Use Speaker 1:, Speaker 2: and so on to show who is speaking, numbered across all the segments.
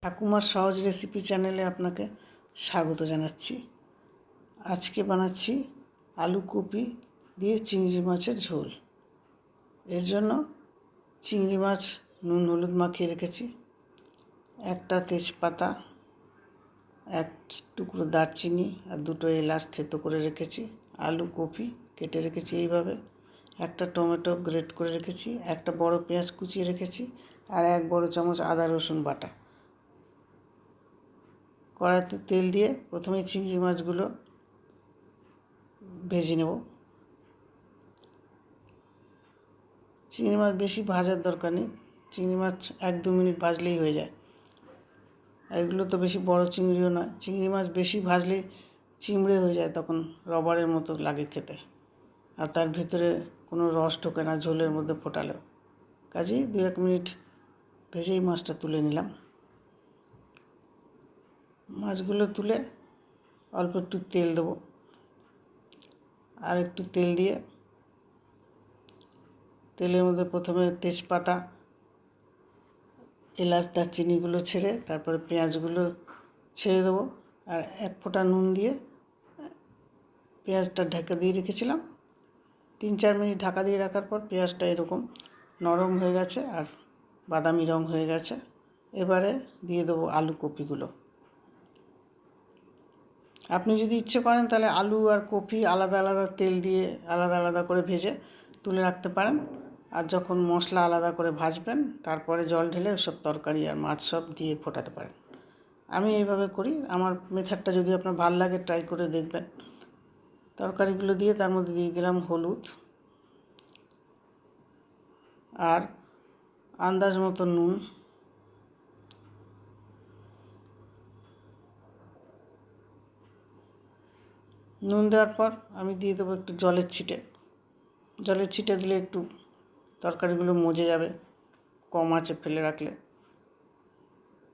Speaker 1: ঠাকুমার সহজ রেসিপি চ্যানেলে আপনাকে স্বাগত জানাচ্ছি। আজকে বানাচ্ছি আলু কপি দিয়ে চিংড়ি মাছের ঝোল। এর জন্য চিংড়ি মাছ নুন হলুদ মাখিয়ে রেখেছি, একটা তেজপাতা, এক টুকরো দারচিনি আর দুটো এলাচ থেতো করে রেখেছি। আলু কপি কেটে রেখেছি এইভাবে, একটা টমেটো গ্রেট করে রেখেছি, একটা বড় পেঁয়াজ কুচিয়ে রেখেছি আর এক বড় চামচ আদা রসুন বাটা। কড়াইতে তেল দিয়ে প্রথমে চিংড়ি মাছগুলো ভেজে নেব। চিংড়ি মাছ বেশি ভাজার দরকার নেই, চিংড়ি মাছ 1-2 মিনিট ভাজলেই হয়ে যায়। এগুলো তো বেশি বড় চিংড়িও নয়, চিংড়ি মাছ বেশি ভাজলেই চিমড়ে হয়ে যায়, তখন রবারের মতো লাগে খেতে, আর তার ভিতরে কোনো রস ঢোকে না ঝোলের মধ্যে ফোটালেও। কাজেই 2-1 মিনিট ভেজেই মাছটা তুলে নিলাম। মাছগুলো তুলে অল্প একটু তেল দেবো, আর একটু তেল দিয়ে তেলের মধ্যে প্রথমে তেজপাতা, এলাচ, দারচিনিগুলো ছেড়ে তারপরে পেঁয়াজগুলো ছেড়ে দেবো, আর 1 ফোঁটা নুন দিয়ে পেঁয়াজটা ঢাকা দিয়ে রেখেছিলাম। 3-4 মিনিট ঢাকা দিয়ে রাখার পর পেঁয়াজটা এরকম নরম হয়ে গেছে আর বাদামি রং হয়ে গেছে। এবারে দিয়ে দেবো আলু কপিগুলো। আপনি যদি ইচ্ছে করেন তাহলে আলু আর কপি আলাদা আলাদা তেল দিয়ে আলাদা আলাদা করে ভেজে তুলে রাখতে পারেন, আর যখন মশলা আলাদা করে ভাজবেন তারপরে জল ঢেলে সব তরকারি আর মাছ সব দিয়ে ফোটাতে পারেন। আমি এইভাবে করি, আমার মেথডটা যদি আপনার ভালো লাগে ট্রাই করে দেখবেন। তরকারিগুলো দিয়ে তার মধ্যে দিয়ে দিলাম হলুদ আর আন্দাজ মতো নুন, নুন দেওয়ার পর আমি দিয়ে দেবো একটু জলের ছিটে দিলে একটু তরকারিগুলো মজে যাবে কম আঁচে ফেলে রাখলে।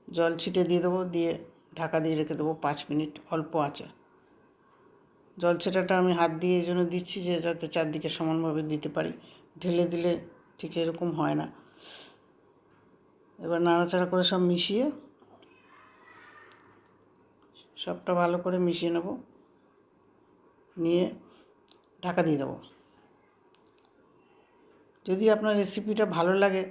Speaker 1: জল ছিটে দিয়ে দেবো, দিয়ে ঢাকা দিয়ে রেখে দেবো 5 মিনিট অল্প আঁচে। জল ছিটাটা আমি হাত দিয়ে এই জন্য দিচ্ছি যে যাতে চারদিকে সমানভাবে দিতে পারি, ঢেলে দিলে ঠিক এরকম হয় না। এবার নাড়াচাড়া করে সব মিশিয়ে সবটা ভালো করে মিশিয়ে নেব, নিয়ে ঢাকা দিয়ে দেবো। যদি আপনার রেসিপিটা ভালো লাগে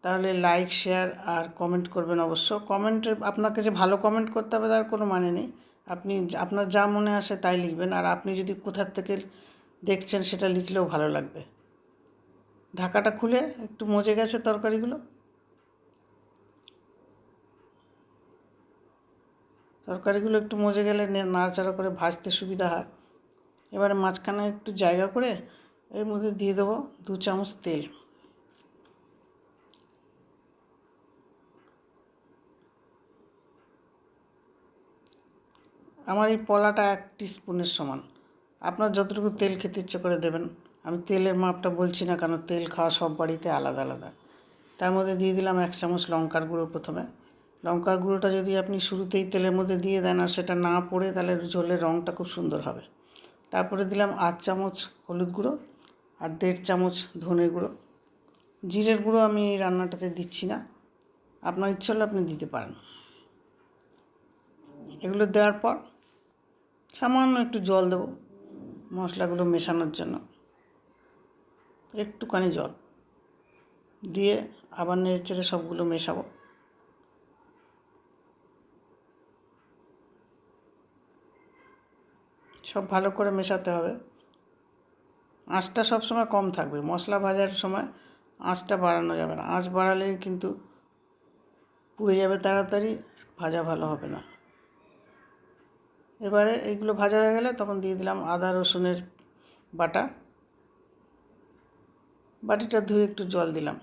Speaker 1: তাহলে লাইক, শেয়ার আর কমেন্ট করবেন অবশ্য। কমেন্টে আপনাকে যে ভালো কমেন্ট করতে হবে তার কোনো মানে নেই, আপনি আপনার যা মনে আসে তাই লিখবেন, আর আপনি যদি কোথার থেকে দেখছেন সেটা লিখলেও ভালো লাগবে। ঢাকাটা খুলে একটু মজে গেছে তরকারিগুলো একটু মজে গেলে নাড়াচাড়া করে ভাজতে সুবিধা হয়। এবারে মাঝখানে একটু জায়গা করে এর মধ্যে দিয়ে দেবো 2 চামচ তেল। আমার এই পলাটা 1 টিস্পুনের সমান, আপনার যতটুকু তেল খেতে ইচ্ছে করে দেবেন। আমি তেলের মাপটা বলছি না, কারণ তেল খাওয়া সব বাড়িতে আলাদা আলাদা। তার মধ্যে দিয়ে দিলাম 1 চামচ লঙ্কার গুঁড়ো। প্রথমে লঙ্কার গুঁড়োটা যদি আপনি শুরুতেই তেলের মধ্যে দিয়ে দেন আর সেটা না পড়ে, তাহলে ঝোলের রঙটা খুব সুন্দর হবে। তারপরে দিলাম 1/2 চামচ হলুদ গুঁড়ো আর 1.5 চামচ ধনে গুঁড়ো। জিরের গুঁড়ো আমি এই রান্নাটাতে দিচ্ছি না, আপনার ইচ্ছে হলে আপনি দিতে পারেন। এগুলো দেওয়ার পর সামান্য একটু জল দেবো মশলাগুলো মেশানোর জন্য, একটুখানি জল দিয়ে আবার নেড়েচেড়ে সবগুলো মেশাবো। সব ভালো করে মেশাতে হবে। আঁচটা সবসময় কম থাকবে, মশলা ভাজার সময় আঁচটা বাড়ানো যাবে না, আঁচ বাড়ালেই কিন্তু পুড়ে যাবে তাড়াতাড়ি, ভাজা ভালো হবে না। এবারে এইগুলো ভাজা হয়ে গেলে তখন দিয়ে দিলাম আদা রসুনের বাটা। বাটিটা ধুয়ে একটু জল দিলাম।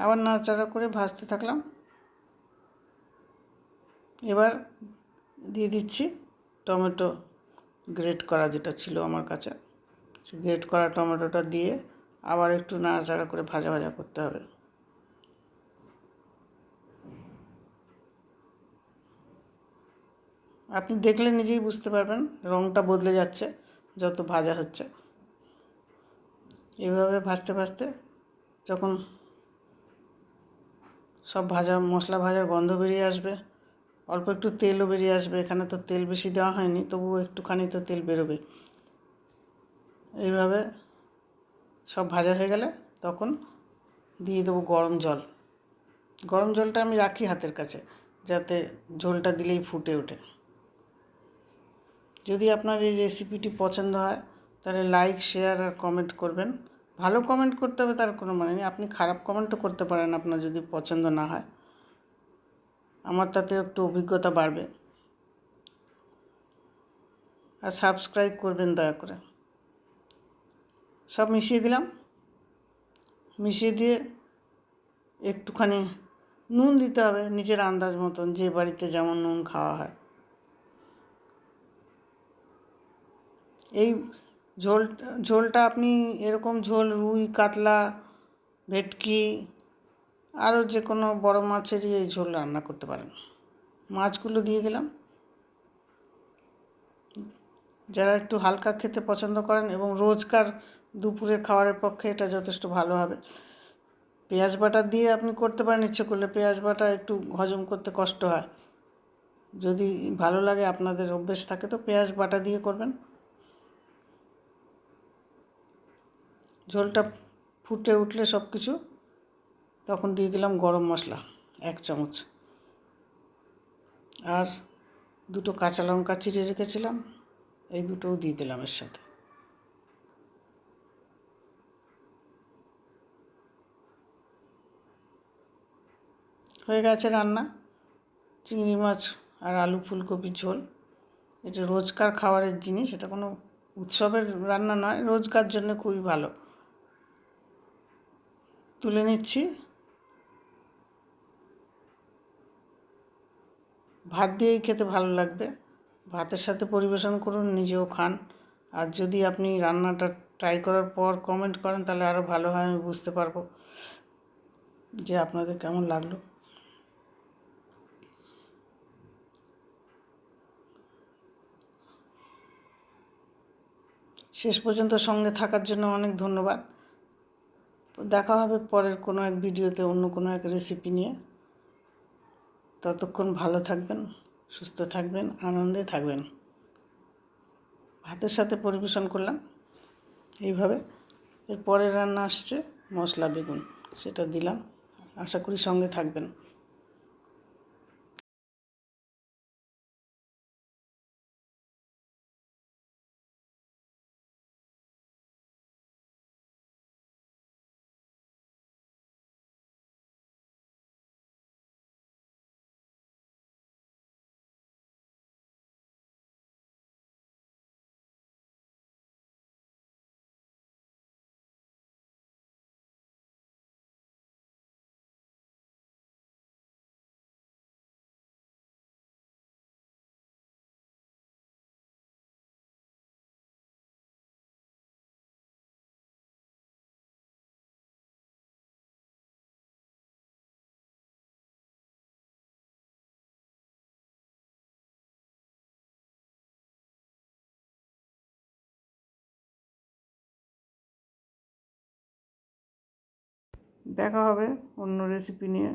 Speaker 1: আবার নাড়াচাড়া করে ভাজতে থাকলাম। এবার দিয়ে দিচ্ছি টমেটো গ্রেট করা, যেটা ছিল আমার কাছে, সে গ্রেট করা টমেটোটা দিয়ে আবার একটু নাড়াচাড়া করে ভাজা ভাজা করতে হবে। আপনি দেখলে নিজেই বুঝতে পারবেন রঙটা বদলে যাচ্ছে যত ভাজা হচ্ছে। এভাবে ভাজতে ভাজতে যখন সব মশলা ভাজার গন্ধ বেরিয়ে আসবে, অল্প একটু তেলও বেরিয়ে আসবে, এখানে তো তেল বেশি দেওয়া হয়নি, তবুও একটুখানি তো তেল বেরোবে। এইভাবে সব ভাজা হয়ে গেলে তখন দিয়ে দেবো গরম জল। গরম জলটা আমি রাখি হাতের কাছে, যাতে ঝোলটা দিলেই ফুটে ওঠে। যদি আপনার এই রেসিপিটি পছন্দ হয় তাহলে লাইক, শেয়ার আর কমেন্ট করবেন। ভালো কমেন্ট করতে হবে তার কোনো মানে নেই, আপনি খারাপ কমেন্টও করতে পারেন আপনার যদি পছন্দ না হয়, আমার তাতে একটু অভিজ্ঞতা বাড়বে। আর সাবস্ক্রাইব করবেন দয়া করে। সব মিশিয়ে দিলাম, মিশিয়ে দিয়ে একটুখানি নুন দিতে হবে নিজের আন্দাজ মতন, যে বাড়িতে যেমন নুন খাওয়া হয়। এই ঝোলটা আপনি এরকম ঝোল রুই, কাতলা, ভেটকি আরও যে কোনো বড় মাছেরই এই ঝোল রান্না করতে পারেন। মাছগুলো দিয়ে দিলাম। যারা একটু হালকা খেতে পছন্দ করেন এবং রোজকার দুপুরের খাবারের পক্ষে এটা যথেষ্ট ভালো হবে। পেঁয়াজ বাটা দিয়ে আপনি করতে পারেন, ইচ্ছে করলে পেঁয়াজ বাটা একটু হজম করতে কষ্ট হয়, যদি ভালো লাগে আপনাদের অভ্যেস থাকে তো পেঁয়াজ বাটা দিয়ে করবেন। ঝোলটা ফুটে উঠলে সব কিছু, তখন দিয়ে দিলাম গরম মশলা 1 চামচ, আর 2টো কাঁচা লঙ্কা চিড়ে রেখেছিলাম, এই দুটোও দিয়ে দিলাম এর সাথে। হয়ে গেছে রান্না, চিংড়ি মাছ আর আলু ফুলকপির ঝোল। এটা রোজকার খাবারের জিনিস, এটা কোনো উৎসবের রান্না নয়, রোজকার জন্য খুবই ভালো। তুলে নিচ্ছি। ভাত দিয়েই খেতে ভালো লাগবে, ভাতের সাথে পরিবেশন করুন, নিজেও খান। আর যদি আপনি রান্নাটা ট্রাই করার পর কমেন্ট করেন তাহলে আরও ভালো হয়, আমি বুঝতে পারবো যে আপনাদের কেমন লাগলো। শেষ পর্যন্ত সঙ্গে থাকার জন্য অনেক ধন্যবাদ। দেখা হবে পরের কোনো এক ভিডিওতে অন্য কোনো এক রেসিপি নিয়ে। ততক্ষণ ভালো থাকবেন, সুস্থ থাকবেন, আনন্দে থাকবেন। ভাতের সাথে পরিবেশন করলাম এইভাবে। এর পরের রান্না আসছে মশলা বেগুন, সেটা দিলাম। আশা করি সঙ্গে থাকবেন। দেখা হবে অন্য রেসিপি নিয়ে।